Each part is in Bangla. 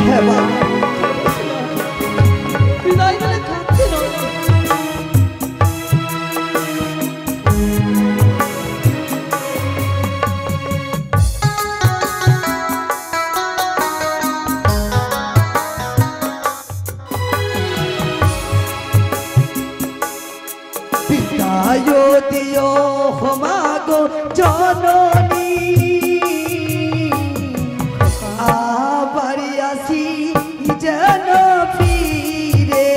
হ্যাঁ মা বিদায় বলে কাঁদছে না বিদায় দিও মাগো জননী আবার আসি যেন ফিরে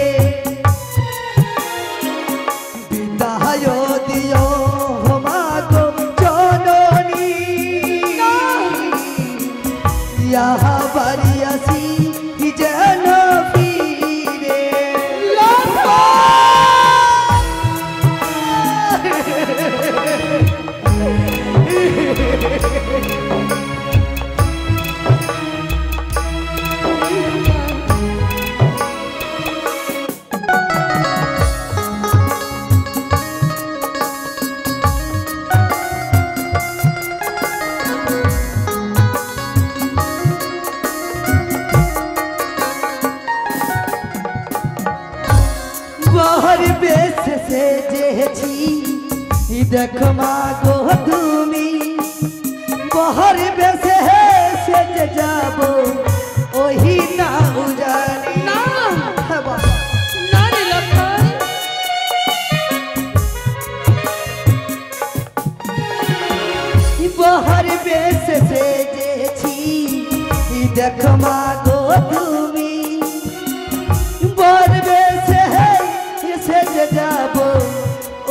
বিদায় দিও মাগো জননী আবার আসি যেন ফিরে বহর বেশ সেজেছি দেখো মাগো তুমি বহর বেশ সেজে যাব ওহি না উজানি না না রে লক্ষণ বহর বেশ সেজেছি দেখো মাগো তুমি বর বেশ সেজে যাব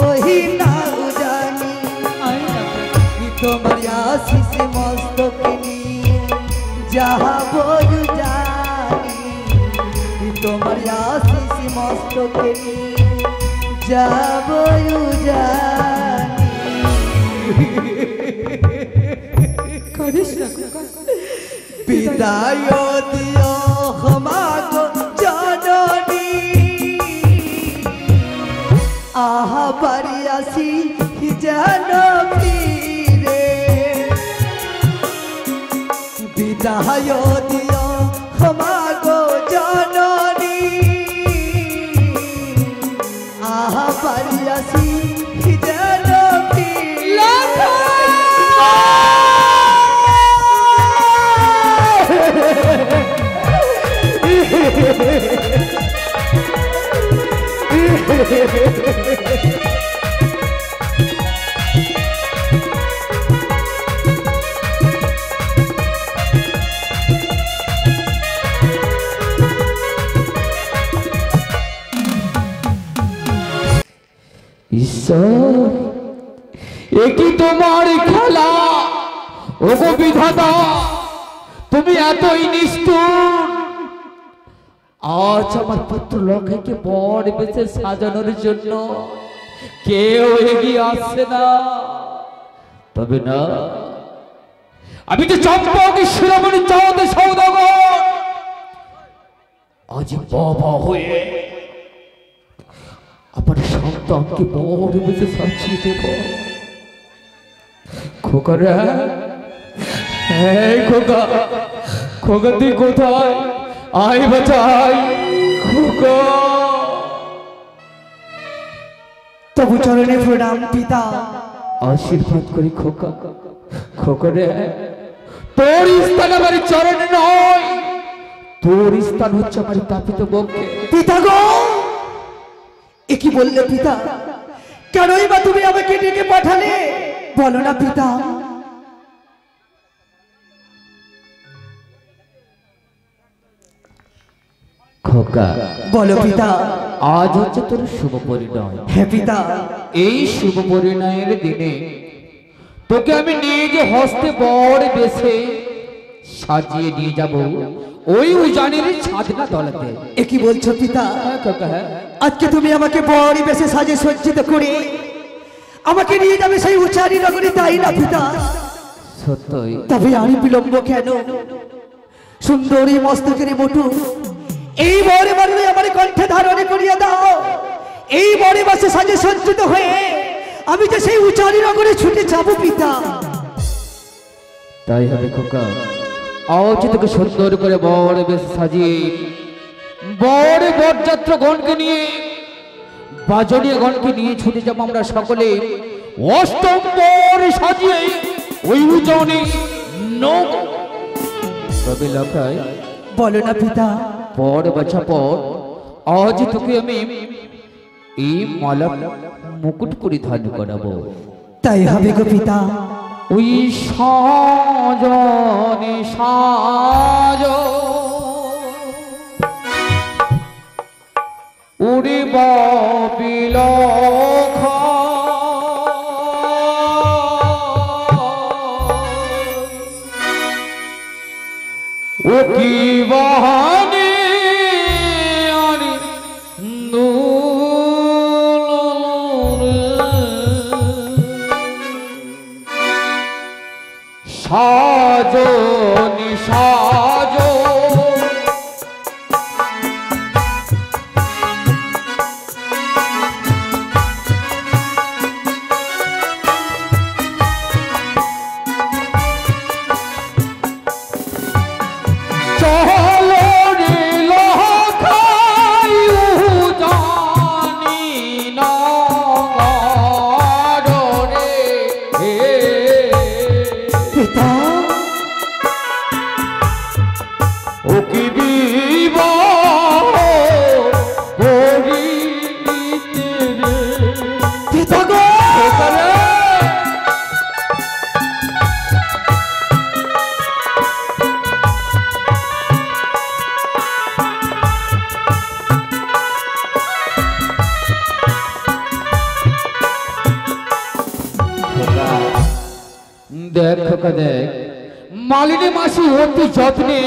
ওহি না উজানি তোমার আশিস মস্তক নিয়ে যাব জানি তোমার আশিস মস্তক নিয়ে যাব জানি করিস না বিদায় দিও মাগো জননী আবার আসি যেন ফিরে বিদায় দিও মাগো জননী আবার আসি যেন ফিরে ঈশ্বর একই তোমার খেলা ওগো বিধাতা তুমি এতই নিষ্ঠুর আজ আমার পুত্র লক্ষ্যকে বড় বেশে সাজানোর জন্য কেউ এগিয়ে আসছে না তবে না আমি তো চম্পক শিরোমণি চাঁদে সৌদাগর আজ বাবা হয়ে আমার সন্তানকে বড় বেশে সাজিয়ে দেব খোকা রে খোকা খোকা তুই কোথায় আয় বাঁচাই খোকা তবু চরণে প্রণাম পিতা আশীর্বাদ করি খোকা খোকা রে তোর স্থান আমার চরণে নয় তোর স্থান হচ্ছে আমার তাপিত বক্ষে পিতা গো এ কি বললে পিতা কেনই বা তুমি আমাকে ডেকে পাঠালে বলো না পিতা খোকা বলো পিতা আজ হচ্ছে তোর শুভ পরিণয় হ্যাঁ পিতা এই শুভ পরিণয়ের দিনে তোকে আমি নিজ হস্তে বড় বেশে সাজিয়ে নিয়ে যাব ওই উজানের ছাদনা তলাতে এ কি বলছো পিতা খোকা আজকে তুমি আমাকে বড় বেশে সাজে সজ্জিত করে আমাকে নিয়ে যাবে সেই উচারি নগরী তাই না পিতা সত্যই তবে আর বিলম্ব কেন সুন্দরী মস্তকের মোটু এই বড় বাড়ি আমার কণ্ঠে ধারণে করিয়া দাও এই বড় বাসে সাজে সজ্জিত হয়ে আমি যে সেই উচারি নগরে ছুটে যাব পিতা তাই হবে খোকা আজ তোকে সুন্দর করে বর বেশ সাজিয়ে বর বরযাত্র গণকে নিয়ে বাজনীয় গণকে নিয়ে ছুটে যাবো আমরা সকলে অষ্টম বর সাজিয়ে ওই উজনে নৌ। তবে লখাই বলো না পিতা। পর বছর পর আজ তোকে আমি এই মালা মুকুট পরিধান করাবো। তাই হবে গো পিতা। ওই সাজনে সাজ উড়িব বিলখ ও কি বাহানে আরে সাজো নিসাজো চলো রে লখাই জানি না রে পিতা ও কি বিবাহ করিতে রে পিতা গো। দেখ খোকা দেখ, মালিনী মাসি অতি যত্নে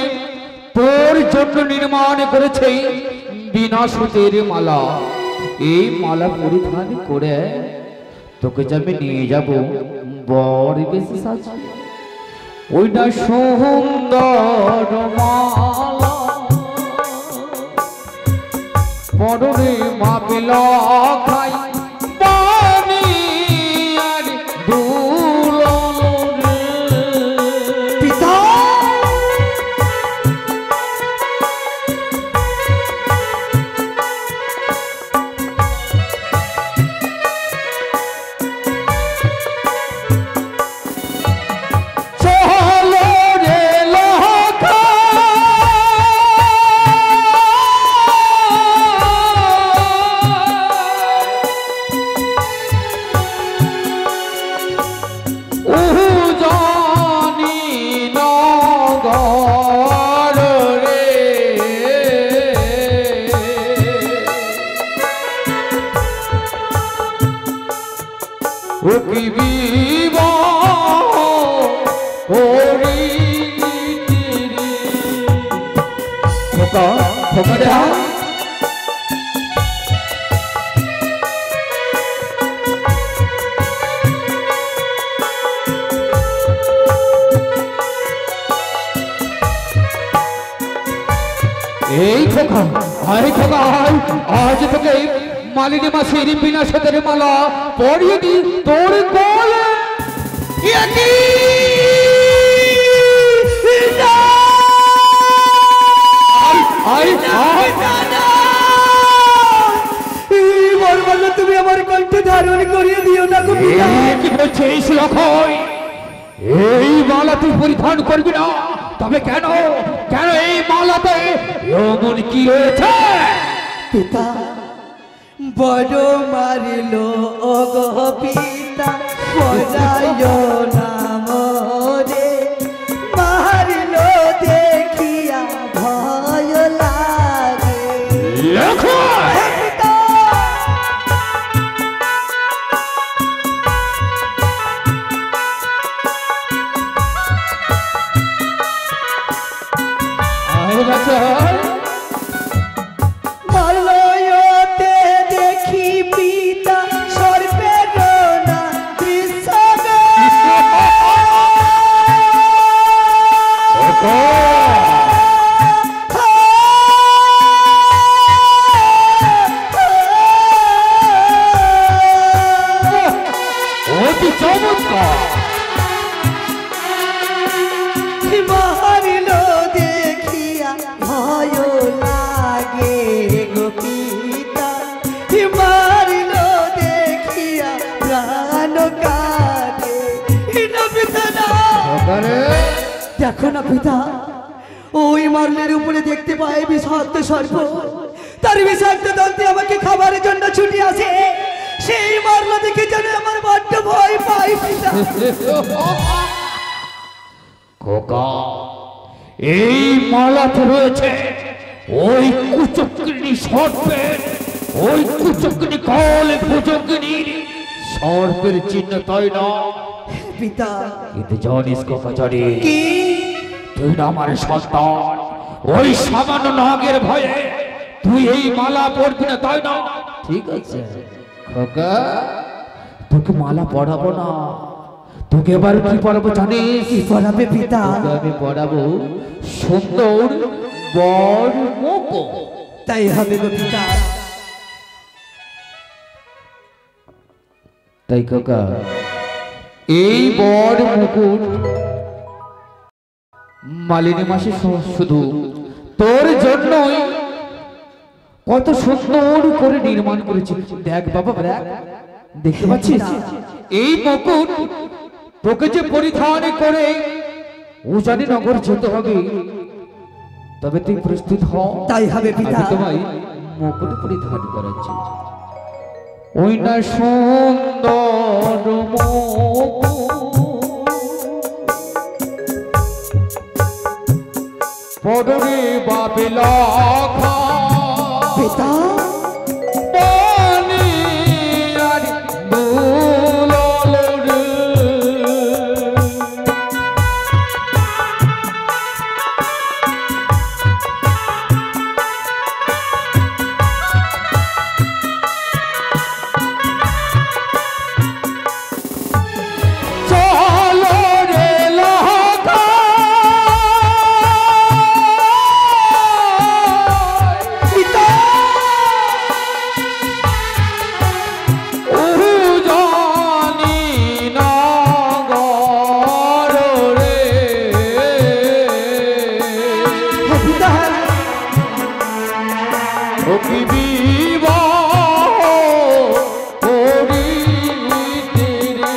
তোর জন্য নির্মাণ করেছে বিনা সুতের মালা। এই মালা পরিধান করে তোকে যাবে নিয়ে যাব বর বেশি সাজি ওইটা সুন্দর মালা পরনে মাপিল খাই পানি আর দুলন রে। পিতা চলো রে জানি নগর রে ও কি বিবাহ করিতে রে। খোকা খোকা দেখ, এই খোকা আরে খোকা আয়, আজ তোকে মালিনী মাসির বিনা সুতের মালা পরিয়ে দি তোর কোলে। তুমি আমার কণ্ঠ ধারণ করিয়ে দিও না গো পিতা। কি বলছিস লক্ষই? এই মালা তুই পরিধান করবি না? তবে কেন কেন এই মালাতে এমন কি রয়েছে? পিতা বড় মারিল ও গো পিতা পরায় নাম রে মারিল দেখিয়া ভয় লাগে। লক্ষই পিতা আয় বাচ্চা মলয়তে দেখি পিতা সর্বের না দৃশ্য অতি চমৎকার। মারিল দেখো না পিতা, ওই মারলের উপরে দেখতে পাই বিষাক্ত সর্প, তার বিষাক্ত দন্তে আমাকে খাবারের জন্য ছুটি আসে। সেই মারলা দেখে যেন আমার বড্ড ভয় পাই পিতা। খোকা, এই মালাতে রয়েছে ওই কুচক্রিনী সর্পের, ওই কুচক্রিনী কাল ভুজঙ্গিনীর সর্পের চিহ্ন, তাই না? পিতা কিন্তু জানিস খোকা, জানিস কি? তুই না আমার সন্তান, ওই সামান্য নাগের ভয়ে তুই এই মালা পরবি না, তাই না? ঠিক আছে খোকা, তোকে মালা পরাবো না, তোকে এবার কি পরাবো জানিস? কি পড়াবে পিতা? তোকে আমি পরাবো সুন্দর বর মুকুট। তাই হবে গো পিতা। তাই খোকা, এই বর মুকুট মালিনী মাসে শুধু তোর জন্যই কত সুন্দর করে নির্মাণ করেছি। দেখ বাবা, দেখ, দেখতে পাচ্ছিস এই মুকুট তোকে যে পরিধান করে উজানি নগর যেতে হবে, তবে তুই প্রস্তুত হ। তাই হবে পিতা। আমি তোমায় মুকুট পরিধান করাচ্ছি। ওই না সুন্দর পদরে বাবিলা পিতা পানি আর দুলাল চলো রে লহকা পিতা উজানি নগর রে পিতা ওকে বিবাহ করিতে রে।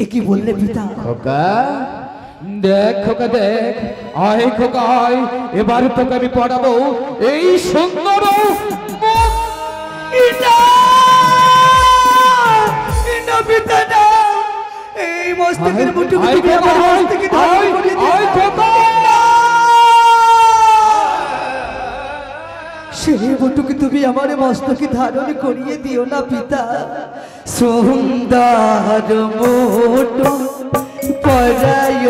এ কি বললে পিতা? খোকা দেখ, খোকা দেখ, আয় খোকা আয়, এবার তোকে আমি পড়াবো এই সুন্দর না, না পিতা না, এই মস্তকের মুঠুকে তুমি আমার মস্তকে ধারণ করিয়ে দিও না। সেই মুঠুকে তুমি আমার মস্তকে ধারণ করিয়ে দিও না পিতা। সুন্দর মুঠু পরায়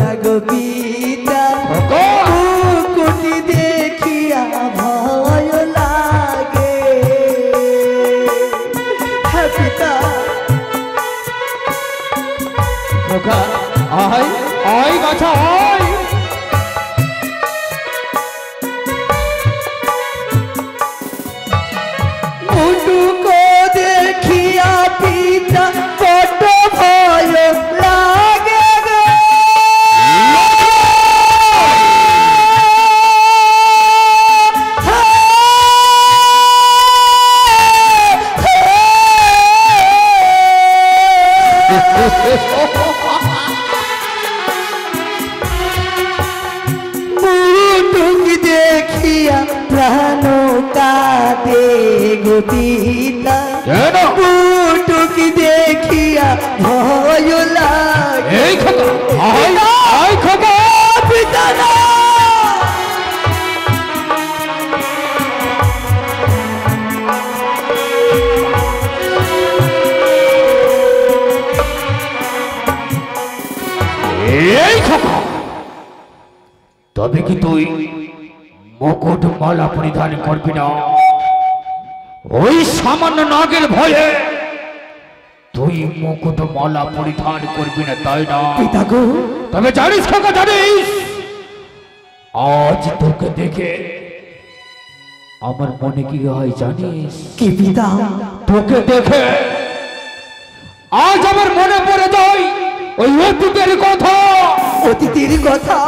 না গো পিতা, মুকুটি দেখিয়া ভয় লাগে। হ্যাঁ পিতা। খোকা আয়, আয় গাছা আয়। মুটুকো দেখিয়া পিতা বড় ভয় লাগে গো। মুটুক দেখিয়া প্রাণ কাঁদে গো পিতা, কেন? মুটুক দেখিয়া ভয় লাগে। এই খোকা আয়, আয় খোকা। পিতা না, এই খোকা, তবে কি তুই মুকুট মালা পরিধান করবি না? ওই সামান্য নাগের ভয়ে তুই মুকুট মালা পরিধান করবি না, তাই না? পিতা গো, তবে জানিস খোকা, জানিস আজ তোকে দেখে আমার মনে কি হয় জানিস? কি পিতা? তোকে দেখে আজ আমার মনে পড়ে যায় ওই অতীতের কথা। অতীতের কথা?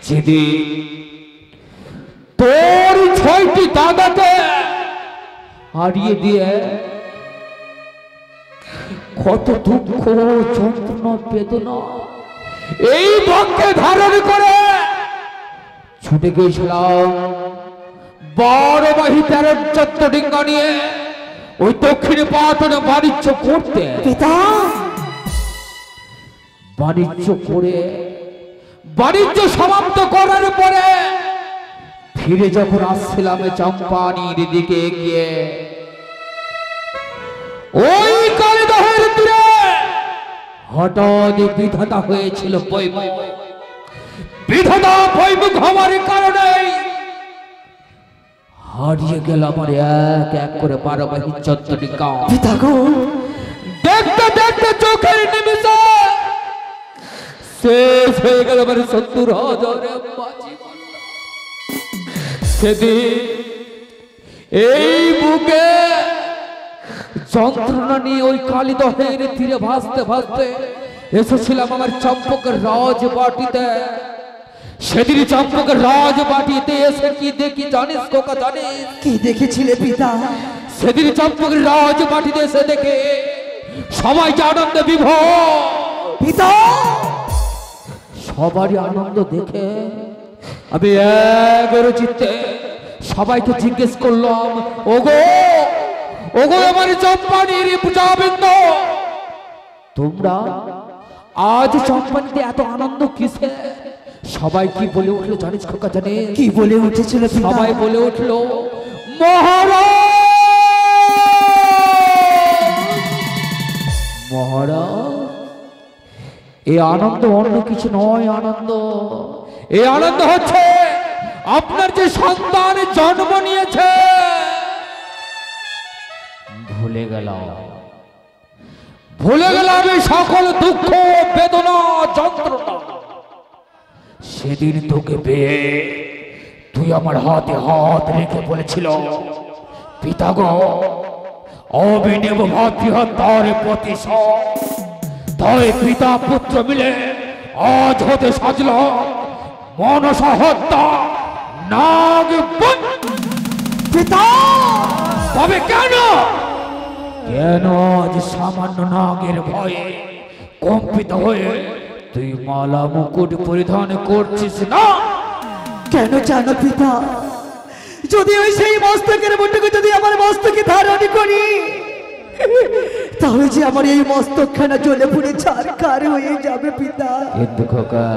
যেদিন তোর 6টি দাদাকে হারিয়ে দিয়ে কত দুঃখ যন্ত্রণা বেদনা এই ভাগ্যে ধারণ করে ছুটে গিয়েছিলাম 12 বাহি 13 ডিঙ্গা নিয়ে ওই দক্ষিণ পাটনে বাণিজ্য করতে। পিতা বাণিজ্য করে বাণিজ্য সমাপ্ত করার পরে ফিরে যখন আসছিলাম চম্পানির দিকে গিয়ে ওই কালিদহের তীরে হঠাৎ বিধাতা হয়েছিল বৈমুখ। বিধাতা বৈমুখ হওয়ার কারণে হারিয়ে গেল আমার এক এক করে 12 বাহি 14টি গাঁ। পিতা গো, দেখতে দেখতে চোখের নিমিষে শেষ হয়ে গেল আমার 70,000 বাজি। সেদিন এই বুকে যন্ত্রণা নিয়ে ওই কালিদহের তীরে ভাসতে ভাসতে এসেছিলাম আমার চম্পকের রাজবাটিতে। সেদিন চম্পকের রাজবাটিতে এসে কি দেখি জানিস খোকা, জানিস? কি দেখেছিলে পিতা? সেদিন চম্পকের রাজবাটিতে এসে দেখে সবাই যে আনন্দে বিভোর। পিতা সবারই আনন্দ দেখে আমি এগারো চিত্তে সবাইকে জিজ্ঞেস করলাম, ওগো ওগো আমার চম্পানির পূজাবৃন্দ, তোমরা আজ চম্পানিতে এত আনন্দ কিসে? সবাই কি বলে উঠলো জানিস খোকা, জানিস? কি বলে উঠেছিল পিতা? সবাই বলে উঠলো, মহারাজ মহারাজ এই আনন্দ অন্য কিছু নয়। আনন্দ এই আনন্দ হচ্ছে আপনার যে সন্তান জন্ম নিয়েছে। ভুলে গেলাম এই সকল দুঃখ বেদনা যন্ত্রণা। সেদিন তোকে পেয়ে তুই আমার হাতে হাত রেখে বলেছিল, পিতা গো আমি নেব ভাতৃহত্যার প্রতিশোধ। তাই পিতা পুত্র মিলে আজ হতে সাজল মনসা হত্যা নাগ। পিতা তবে কেন আজ সামান্য নাগের ভয়ে কম্পিত হয়ে তুই মালা মুকুট পরিধান করছিস না? কেন জানো পিতা? যদি ওই সেই মস্তকের মুঠোকে যদি আমার মস্তকে ধারণ করি, তাহলে যে আমার এই মস্তকখানা জ্বলে পুড়ে ছারখার হয়ে যাবে পিতা। কিন্তু খোকা,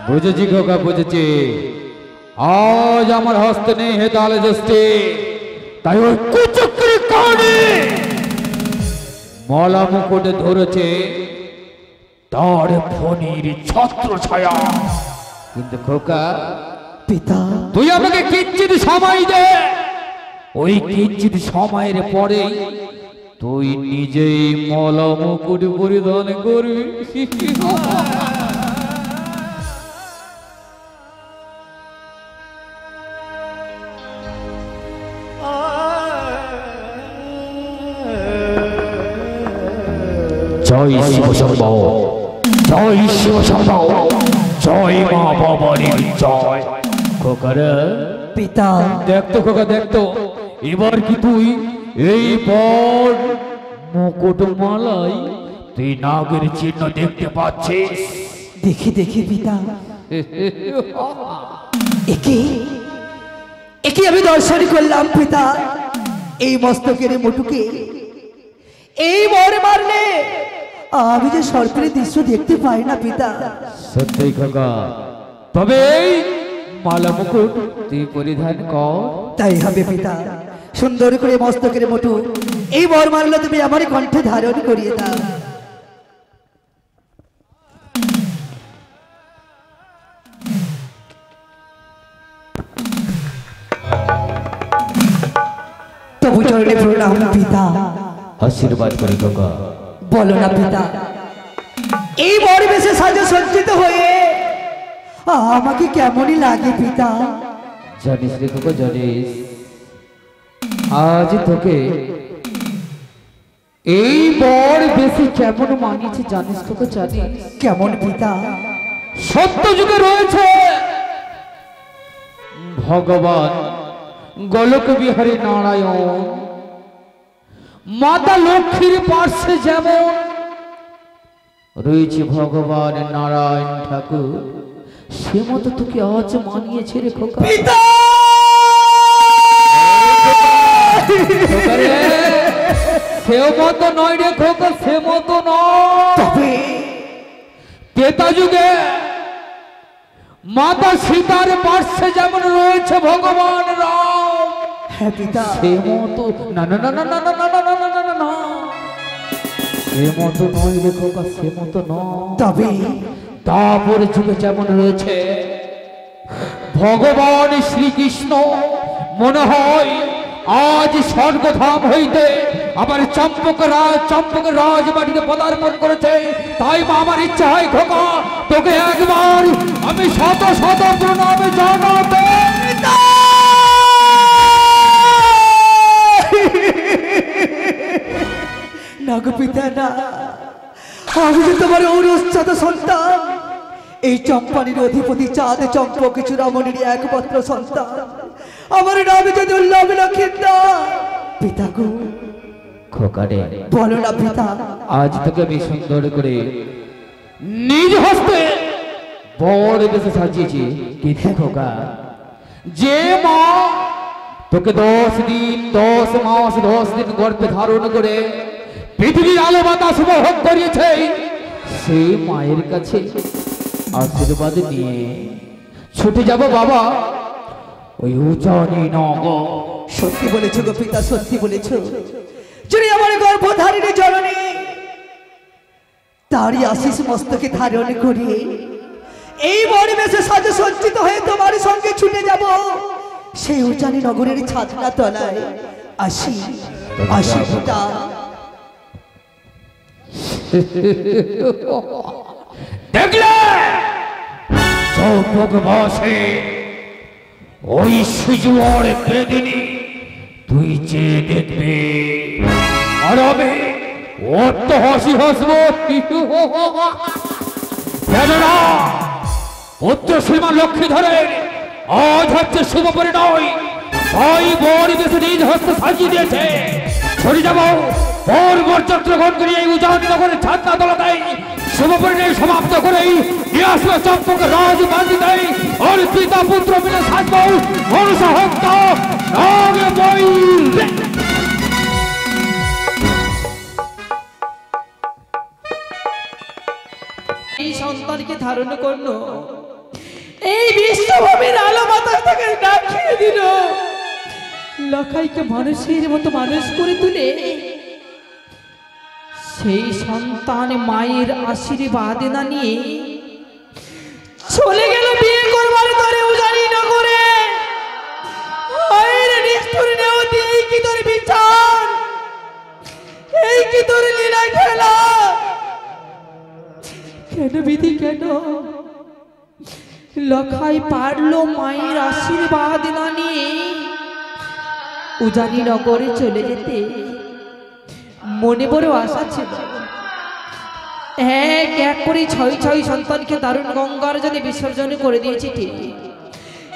বুঝেছি খোকা, বুঝেছি। আজ আমার হস্তে নেই হেতালে জ্যোষ্ঠী, তাই ওই কুচক্রি কানে মালা মুকুটে ধরেছে তার ফণির ছত্র ছায়া। কিন্তু খোকা পিতা তুই আমাকে কিঞ্চিত সময় দে, ওই কিঞ্চিত সময়ের পরে তুই নিজেই মালা মুকুট পরিধান করবি। জয় শিব শম্ভ, জয় শিব শম্ভ, জয় মা ভবানীর জয়। খোকারে পিতা দেখতো খোকা, দেখতো এবার কি তুই এই বর মুকুট মালাই তুই নাগের চিহ্ন দেখতে পাচ্ছিস? দেখি দেখি পিতা। একে আমি দর্শন করলাম পিতা। এই মস্তকের মুঠুকে এই মরে মারলে আমি যে সরকারি দৃশ্য দেখতে পাই না পিতা। সত্যি খোকা, তবে এই মালা মুকুট তুই পরিধান কর। তাই হবে পিতা। সুন্দর করে মস্তকের মুঠু এই বর মারলে তুমি আমার কণ্ঠে ধারণ করিয়ে দাও। তবু চরণে প্রণাম পিতা। আশীর্বাদ করি খোকা। বলো না পিতা, এই বর বেশে সাজে সজ্জিত হয়ে আমাকে কেমনই লাগে পিতা? জানিস রে খোকা, জানিস আজ তোকে এই বর বেশি কেমন মানিয়েছে জানিস খোকা? জানিস কেমন পিতা? সত্য যুগে রয়েছে ভগবান গোলক বিহারী নারায়ণ মাতা লক্ষ্মীর পার্শ্বে যেমন রয়েছে ভগবান নারায়ণ ঠাকুর, সে মতো তোকে আজ মানিয়েছে রে খোকা। পিতা সে মতো নয় রে খোকা, সে মতো নয়। তবে ত্রেতা যুগে মাতা সীতার পার্শ্বে যেমন রয়েছে ভগবান রাম, হ্যাঁ পিতা, সে মতো না না না না না না না না না না না না, সে মতো নয় রে খোকা, সে মতো নয়। তবে তারপর যুগে যেমন রয়েছে ভগবান শ্রীকৃষ্ণ, মনে হয় আজ স্বর্গধাম হইতে আবার চম্পক রাজবাড়িতে পদার্পণ করেছে। তাই মা আমার ইচ্ছা হয় খোকা, তোকে একবার আমি শত শত প্রণামে জানাতে। না গো পিতা না, আমি যে তোমার ঔরসজাত সন্তান, এই চম্পানির অধিপতি চাঁদ চম্পক চূড়ামণির একমাত্র সন্তান, আমার নাম যদি উল্লভ লক্ষিন্দা। পিতা গো, খোকারে বলো না পিতা। আজ তোকে আমি সুন্দর করে নিজ হস্তে বড় বেশে সাজিয়েছি। কিন্তু খোকা, যে মা তোকে 10 দিন 10 মাস 10 দিন গর্ভে ধারণ করে পৃথিবীর আলো বাতাস উপভোগ করিয়েছে, সেই মায়ের কাছে আশীর্বাদ নিয়ে ছুটে যাব বাবা ওই উজানি নগর। সত্যি বলেছ গো পিতা, সত্যি বলেছ। যদি আমার গর্ভধারিণী জননী তারই আশিস মস্তকে ধারণ করি, এই পরিবেশে সাজে সজ্জিত হয়ে তোমার সঙ্গে ছুটে যাব সেই উজানি নগরের ছাদনা তলায়। আসি আসি পিতা। দেখলে চৌপক বসে ওই সুজুয়ার বেদিনী তুই চেয়ে দেখবে, আর আমি ওর তো হাসি হাসবো। কেননা পুত্র শ্রীমান লক্ষ্মী ধরে আজ হচ্ছে শুভ পরিণয়, তাই বর বেশি নিজ হস্তে সাজিয়ে দিয়েছে। ছড়ে যাবো বর বরযাত্র গ্রহণ করে এই উজানি নগরের ছাদনা তলায় শুভ পরিণয় সমাপ্ত করেই নিয়ে আসবে চম্পক রাজ বান্দিতে। আর পিতা পুত্র মিলে সাজবো মনসা হত্যা নাগ বই। এই সন্তানকে ধারণ করলো, এই বিশ্বভূমির আলো বাতাস তাকে রাখিয়ে দিল, লখাইকে মানুষের মতো মানুষ করে তুলে সেই সন্তান মায়ের আশীর্বাদ না নিয়ে চলে গেল বিয়ে করবার তরে উজানি নগরে। এই কি তোর বিচার, এই কি তোর লীলা খেলা? কেন বিধি, কেন লখাই পারলো মায়ের আশীর্বাদ না নিয়ে উজানি নগরে চলে যেতে? মনে বড় আশা ছিল, এক এক করে 6 সন্তানকে দারুণ গঙ্গার জলে বিসর্জন করে দিয়েছি ঠিক,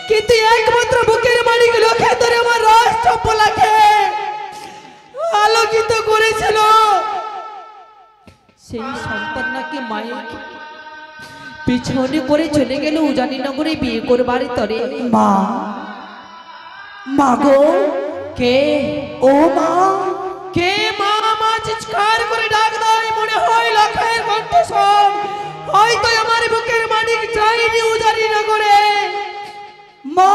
কিন্তু একমাত্র বুকের মালিক লক্ষ্যে ধরে আমার রাজ চম্পলাকে আলোকিত করেছিল। সেই সন্তান নাকি মায়ের পিছনে করে চলে গেল উজানি নগরে বিয়ে করবার তরে। মা, মা গো, কে ও মা, কে মা? মা চিৎকার করে ডাক দেয়, মনে হয় লখাইয়ের কণ্ঠস্বর। হয়তো আমার বুকের মালিক যায়নি উজানি নগরে। মা,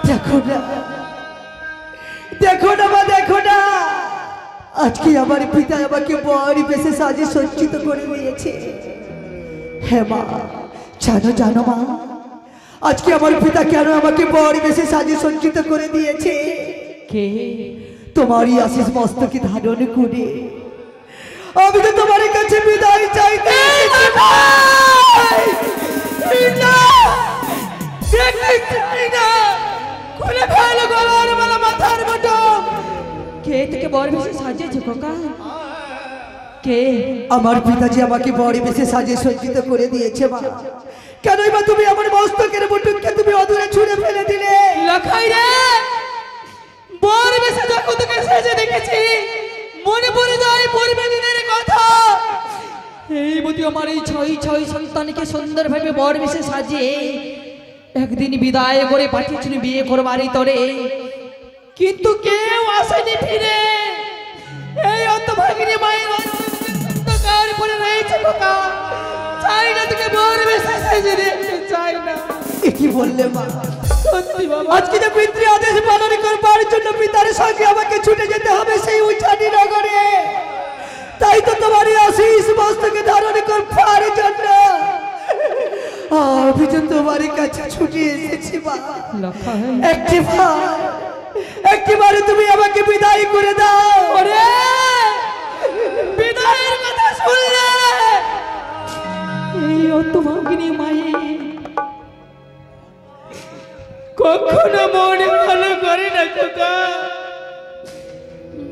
দেখো না, দেখো না মা, দেখো না, আজকে আমার পিতা আমাকে বড় বেশে সাজে সজ্জিত করে দিয়েছে। হ্যাঁ মা, জানো জানো মা, আজকে আমার পিতা কেন আমাকে বড় বেশে সাজে সজ্জিত করে দিয়েছে? কে? তোমারই আশিস মস্তকে ধারণ করে আমি তো তোমার কাছে বিদায় চাইতে কে থেকে বড় বেশি সাজিয়েছে খোকা? কে? আমার পিতাজি আমাকে বড় বেশে সাজিয়ে সজ্জিত করে দিয়েছে মা। কেনই বা তুমি আমার মস্তকের মুটুকে তুমি অদূরে ছুঁড়ে ফেলে দিলে? লাখাই রে, বড় বেশে যখন তোকে সাজে দেখেছি মনে পড়ে যায় পূর্বে দিনের কথা। এই বুদ্ধি আমার এই ছয় সন্তানকে সুন্দরভাবে বড় বেশে সাজিয়ে একদিন বিদায় করে পাঠিয়েছিল বিয়ে করবারই তরে, কিন্তু কেউ আসেনি ফিরে। এই অন্তভাগিনী মায়ের অন্ধকার পরে রয়েছে খোকা, চাই না তোকে বড় বেশে সাজিয়ে দেখতে চাই না। এ কি বললে মা? সত্যি বাবা, আজকে যে পিতৃ আদেশ পালন করবার জন্য পিতার সঙ্গে আমাকে ছুটে যেতে হবে সেই উচ্চানি নগরে, তাই তো তোমার এই আশিস মস্তকে ধারণ করবার জন্য আমি তো তোমার কাছে ছুটে এসেছি মা। লাখাই একটিবার তুমি আমাকে বিদায় করে দাও। ওরে, বিদায়ের কথা শুনলে এই অন্তভাগিনী মায়ে কখনো মনে ভালো করে না খোকা।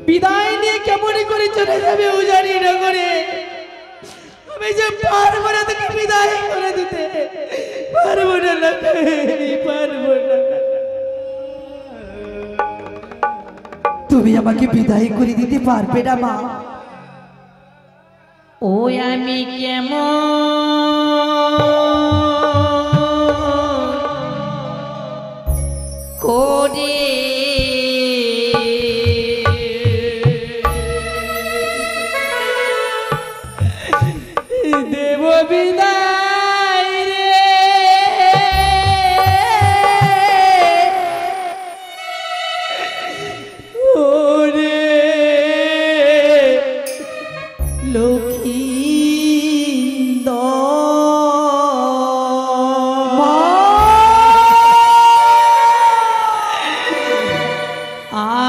বিদায় নিয়ে কেমন করে চলে যাবে উজানি নগরে, আমি যে পারবো না তোকে বিদায় করে দিতে, পারবো না লাখাই, পারবো না। তুমি আমাকে বিদায় করে দিতে পারবে না মা? ওই আমি কেমন করে দেব বিদায় রে, ওরে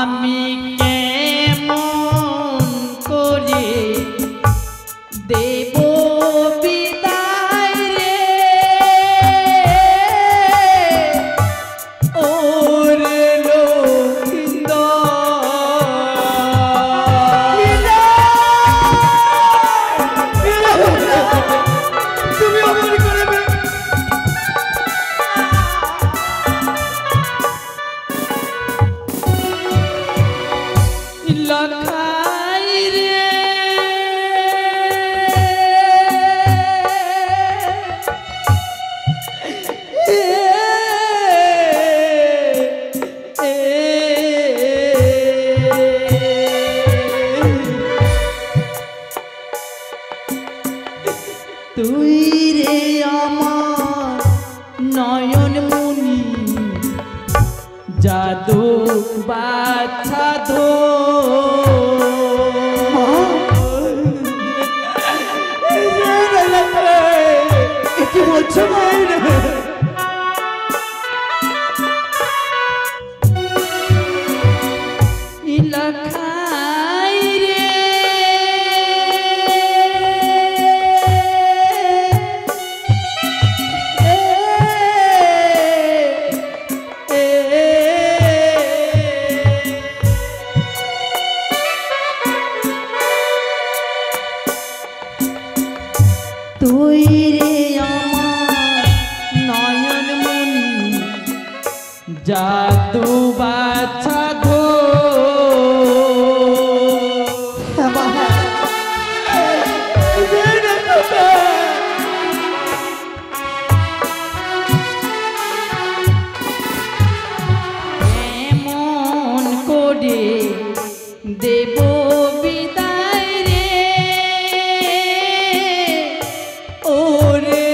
আমি কেমন করে দেব বিদায় রে, ওরে তুমি অমন করবে? লাখাই রে, তুই রে আমার নয়ন মুনি জাদু বাচ্চা ধো, এ কি বলছো মা? লাখাই রে, তুই রে আমার নয়ন মনি জাদু বাচ্চা ধো, এমন করে দেব বিদায় রে, ওরে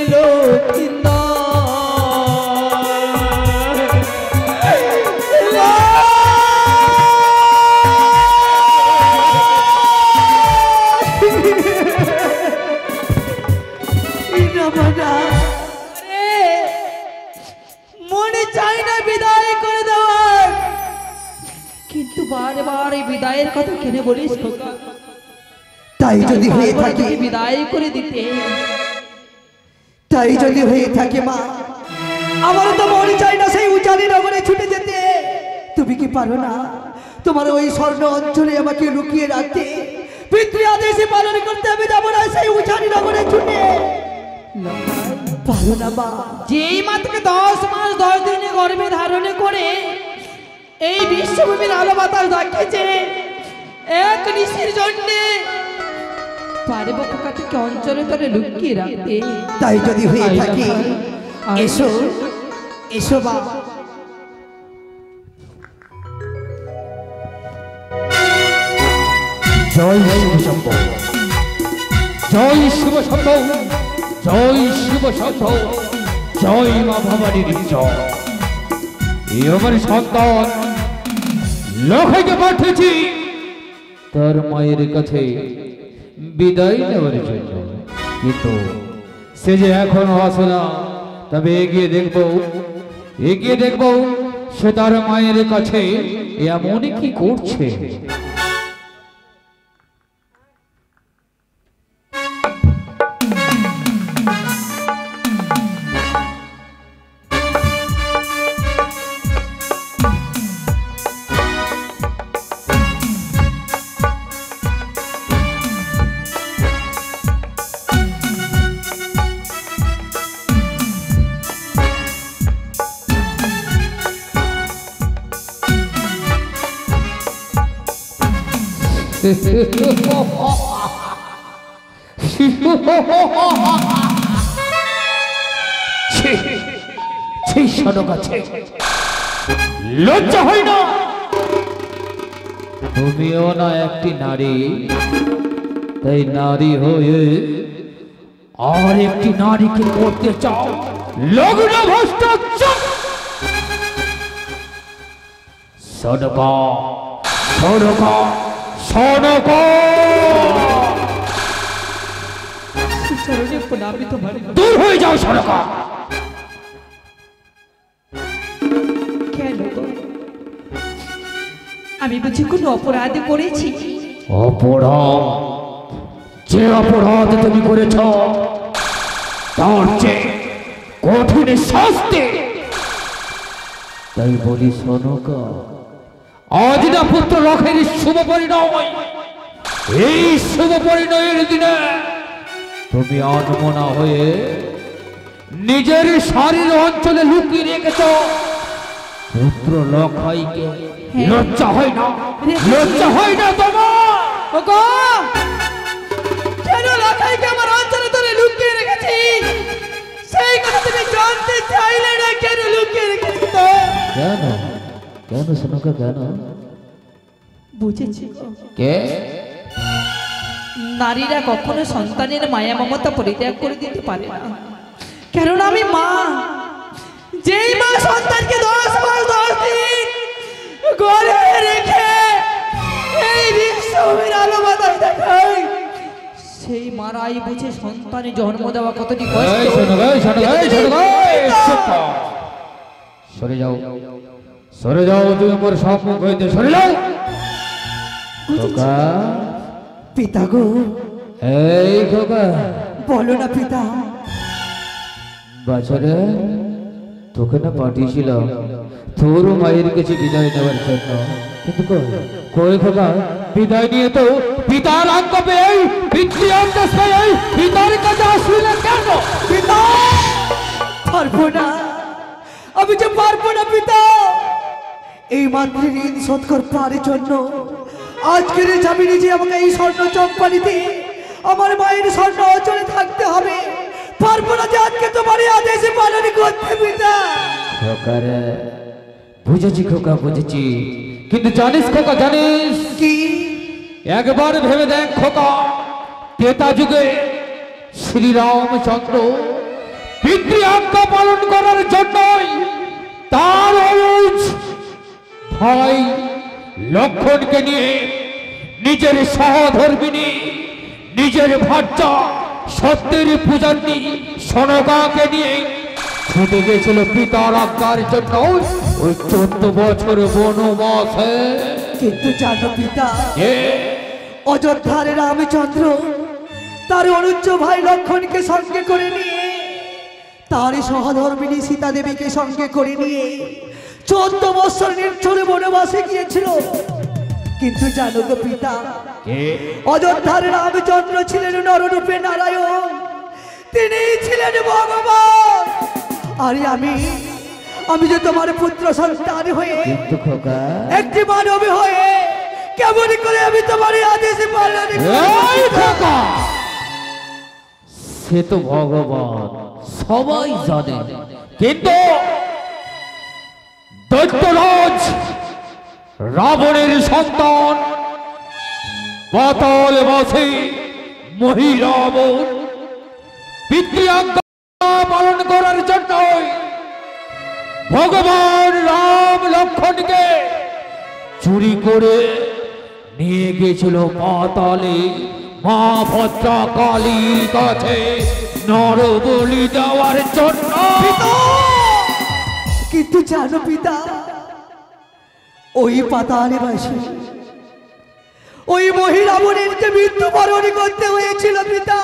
মনে চাই না বিদায় করে দেওয়ার, কিন্তু বারবার এই বিদায়ের কথা কেনে বলিস খোকা? তাই যদি হয়ে থাকে, বিদায় করে দিতে, তাই যদি হয়ে থাকে মা, আমারও তো মনে চাই না সেই উচানি নগরে ছুটে যেতে। তুমি কি পারো না তোমার ওই স্বর্ণ অঞ্চলে আমাকে লুকিয়ে রাখতে? পিতৃ আদেশে পালন করতে আমি যাবো না সেই উজানি নগরে ছুটে। পারো না মা। যেই মাত্রকে 10 মাস 10 দিনে গর্ভে ধারণে করে এই বিশ্বভূমির আলো বাতাস দেখিয়েছে এক নিশির জন্যে পারবো খোকা থেকে অঞ্চলে তরে লুকিয়ে রাখতে। তাই যদি হয়ে থাকে এসো এসো বাবা। জয় শিব শম্ভু, জয় শিব শম্ভু, জয় শিব শম্ভু, জয় মা ভবানীর জয়। এই আমার সন্তান লক্ষ্যকে পাঠিয়েছি তার মায়ের কাছে বিদায় নেওয়ার জন্য, কিন্তু সে যে এখনো আসে না। তবে এগিয়ে দেখবো সে তার মায়ের কাছে এমন কি করছে। লজ্জা হয় না? তুমিও না একটি নারী, তাই নারী হয়ে আর একটি নারীকে করতে চাও লগ্ন ভ্রষ্ট। সনকা সনকা সনকা চরণে প্রণামী তোমার। দূর হয়ে যাও সনকা। কেন গো? আমি বুঝি কোনো অপরাধ করেছি? অপরাধ? যে অপরাধ তুমি করেছ তার চেয়ে কঠিন শাস্তি। তাই বলি সনকা, আজ না পুত্র লক্ষের শুভ পরিণয়, এই শুভ পরিণয়ের দিনে তুমি আনমনা হয়ে নিজের শারীর অঞ্চলে লুকিয়ে রেখেছ পুত্র লক্ষাইকে। লজ্জা হয় না? লজ্জা হয় না তোমার? ওগো, কেন লক্ষাইকে আমার অঞ্চলে ধরে লুকিয়ে রেখেছি সেই কথা তুমি জানতে চাইলে না? কেন লুকিয়ে রেখেছি? তো কেন কেন সনকা কেন? বুঝেছি। কে? নারীরা কখনো সন্তানের মায়া মমতা পরিত্যাগ করে দিতে পারে না, কারণ আমি মা। যেই মা সন্তানকে 10 মাস 10 দিন গর্ভে রেখে এই বিশ্বভূমির আলো বাতাস দেখায়, সেই মারাই বুঝে সন্তানের জন্ম দেওয়া কতটি কষ্ট। সরে যাও, সরে যাও, তুমি আমার সম্মুখ হইতে সরে যাও। খোকা, পিতা গো। এই খোকা, বলো না পিতা। বাছারে, তোকে না পাঠিয়েছিলাম তোর মায়ের কাছে বিদায় নেওয়ার জন্য, কিন্তু কই খোকা, বিদায় নিয়ে তো পিতার অঙ্গ পেয়ে পিতৃ অঙ্গ পেয়ে পিতার কাছে আসলি না কেন? পিতা, পারবো না, আমি যে পারবো না পিতা। এই মাতৃ ঋণ শোধ করবার জন্য আজকের জামিনে যে আমাকে এই স্বর্ণ চম্পানিতে আমার মায়ের স্বর্ণ অঞ্চলে থাকতে হবে। পারবো না যে আজকে তোমার আদেশে পালন করতে পিতা। খোকারে, বুঝেছি খোকা, বুঝেছি, কিন্তু জানিস খোকা, জানিস কি? একবার ভেবে দেখ খোকা, ত্রেতা যুগে শ্রীরামচন্দ্র পিতৃ আজ্ঞা পালন করার জন্যই তার অনুজ ভাই লক্ষণকে নিয়ে নিজের সহধর্মিনী, নিজের ভার্যা সত্যের পূজার্থী সনকাকে নিয়ে ছুটে গেছিল পিতার আজ্ঞার জন্য ওই 14 বছর বনবাসে। কিন্তু জানো পিতা, অযোধ্যার রামচন্দ্র তার অনুজ ভাই লক্ষণকে সঙ্গে করে নিয়ে, তার সহধর্মিনী সীতা দেবীকে সঙ্গে করে নিয়ে 14 বছর নির্ঝরে বনবাসে গিয়েছিল। কিন্তু জানো তো পিতা, কে? অযোধ্যার রামচন্দ্র ছিলেন নররূপে নারায়ণ, তিনি ছিলেন ভগবান। আরে আমি যে তোমার পুত্র সন্তান হয়ে, কিন্তু খোকা, একটি মানব হয়ে কেমন করে আমি তোমার আদেশ পালন এই খোকা, সে তো ভগবান সবাই জানে, কিন্তু দৈত্যরাজ রাবণের সন্তান পাতালবাসী মহিরাবণ পিতৃআজ্ঞা পালন করার জন্য ভগবান রাম লক্ষ্মণকে চুরি করে নিয়ে গেছিল পাতালে মা ভদ্রা কালীর কাছে নরবলি দেওয়ার জন্য। কিন্তু জানো পিতা, ওই পাতালে বাসী ওই মহিরাবণের যে মৃত্যুবরণ করতে হয়েছিল পিতা।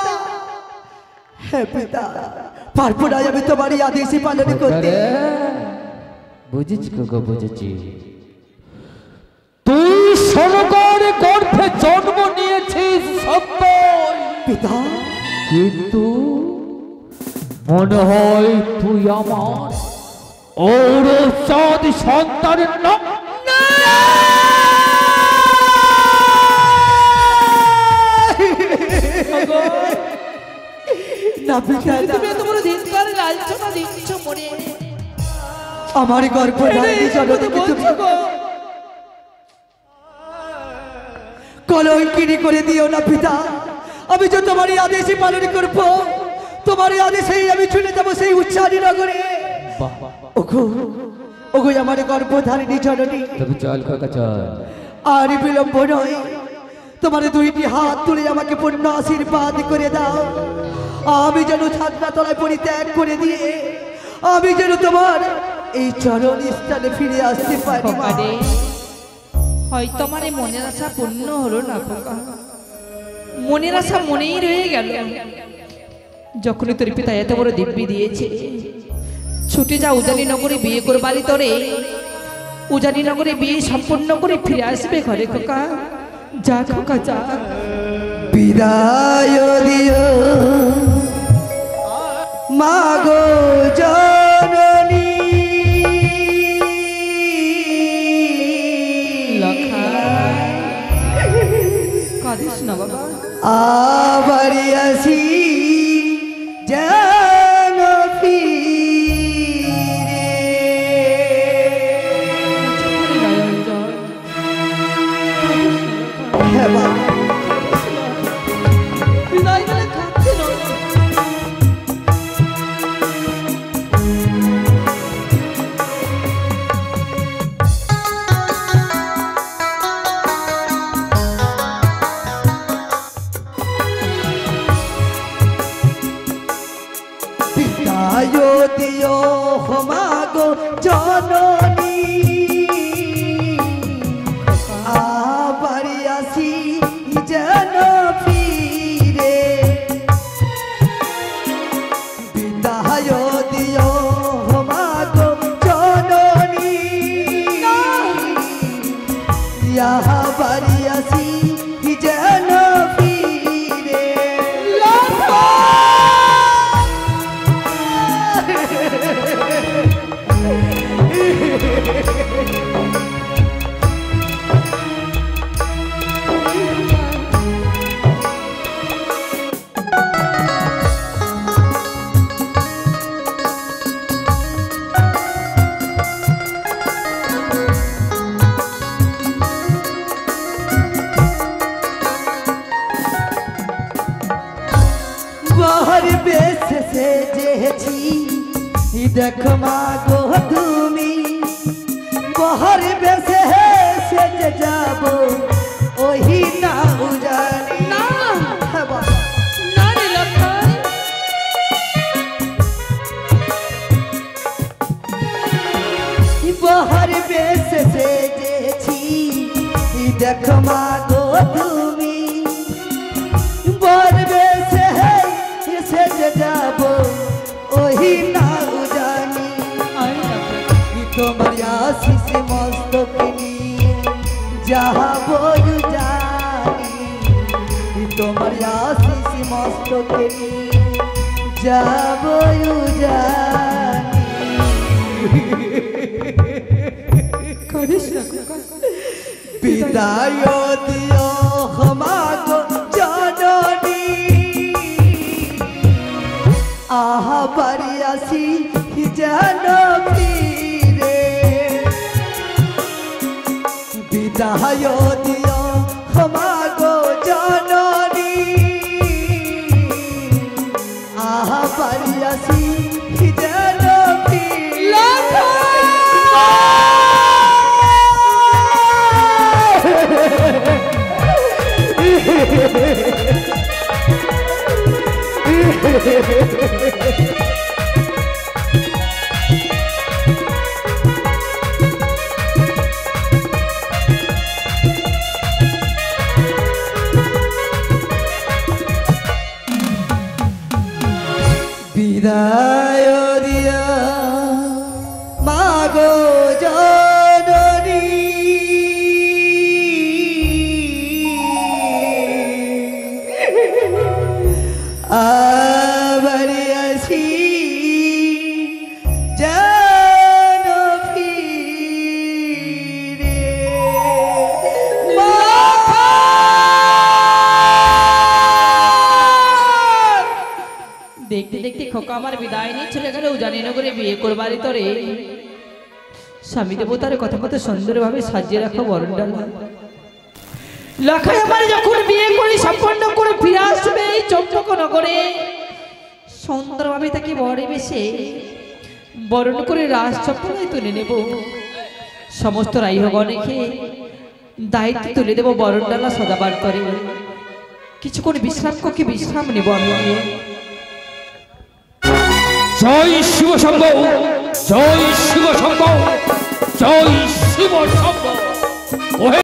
হ্যাঁ পিতা, পারবো না আমি তোমার এই আদেশই পালন করতে। বুঝেছি খোকা, বুঝেছি। তুই সরকার গর্ভে জন্ম নিয়েছিস সত্য পিতা, কিন্তু মনে হয় তুই আমার ঔরচাঁদ সন্তান না। না পিতা, তুমি এত বড় ধিক্কার লাঞ্ছনা দিচ্ছ মনে, আমার গর্ভধারিণী জননীকে তুমি কলঙ্কিনী করে দিও না পিতা। আমি যে তোমার এই আদেশই পালন করব, তোমার এই আদেশেই আমি চলে যাবো সেই উচ্চারী নগরে। ওগো ওগো আমার গর্ভধারিণী জননী, তবে চল খোকা চল। আর বিলম্ব নয়, তোমার দুইটি হাত তুলে আমাকে পূর্ণ আশীর্বাদ করে দাও। আমি যেন ছাদনা তলায় পরিত্যাগ করে দিয়ে আমি যেন তোমার এই চরণ স্থানে ফিরে আসতে পারি। মা। হয়তো আমার এই মনের আশা পূর্ণ হলো না খোকা, মনের আশা মনেই রয়ে গেল। যখনই তোর পিতা এত বড় দিব্যি দিয়েছে, ছুটে যা উজানি নগরে বিয়ে করবারই তোরে, উজানি নগরে বিয়ে সম্পূর্ণ করে ফিরে আসবে ঘরে খোকা। যা খোকা যা। বিদায় দিও মাগো জননী, কাঁদিস না বাবা, আবার আসি যেন ফিরে। হ্যাঁ বাবা, বিদায় বলে কাঁদছে না। বিদায় দিও মাগো জননী, আবার আসি যেন ফিরে। বিদায় দিও মাগো জননী, আবার আসি যেন ফিরে। বহর বেশ সেজেছি দেখো মাগো তুমি, বহর বেশ সেজে যাব ওহি না উজানি। না হ্যাঁ বাবা, না রে লক্ষণ, বহর বেশ সেজেছি দেখো মাগো তুমি, বর বেশ সেজে যাব ওহি না উজানি। তোমার আশিস মস্তক নিয়ে যাবো জানি তোমার আশিস মস্তকে যাবো জানি। বিদায় দিও আমাগো জননী আহা বাড়ি আসি যেন ফিরে। বিদায় দিও আমাগো জননী আহা বাড়ি আসি যেন ফিরে। বিদায় দিয়া মাগো জননী আবারি আসি যেন ফিরে। দেখতে দেখতে খোকা আমার বিদায় নিয়ে চলে গেল উজানিনগরে বিয়ে করবারই তরে। স্বামী দেবতার কথা মতো সুন্দরভাবে সাজিয়ে রাখা বরণডালা লখাই আমার যখন বিয়ে করে সম্পন্ন করে ফিরে আসবে এই চম্পকনগরে, সুন্দরভাবে তাকে বরে বেশে বরণ করে রাজচপ্পলায় তুলে নেব। সমস্ত রাইহগণকে দায়িত্ব তুলে দেব বরণডালা সদাবার তরে। কিছুক্ষণ বিশ্রাম কক্ষে বিশ্রাম নেব আমি। জয় শিব শম্ভ, জয় শিব শম্ভ, জয় শিব শম্ভ।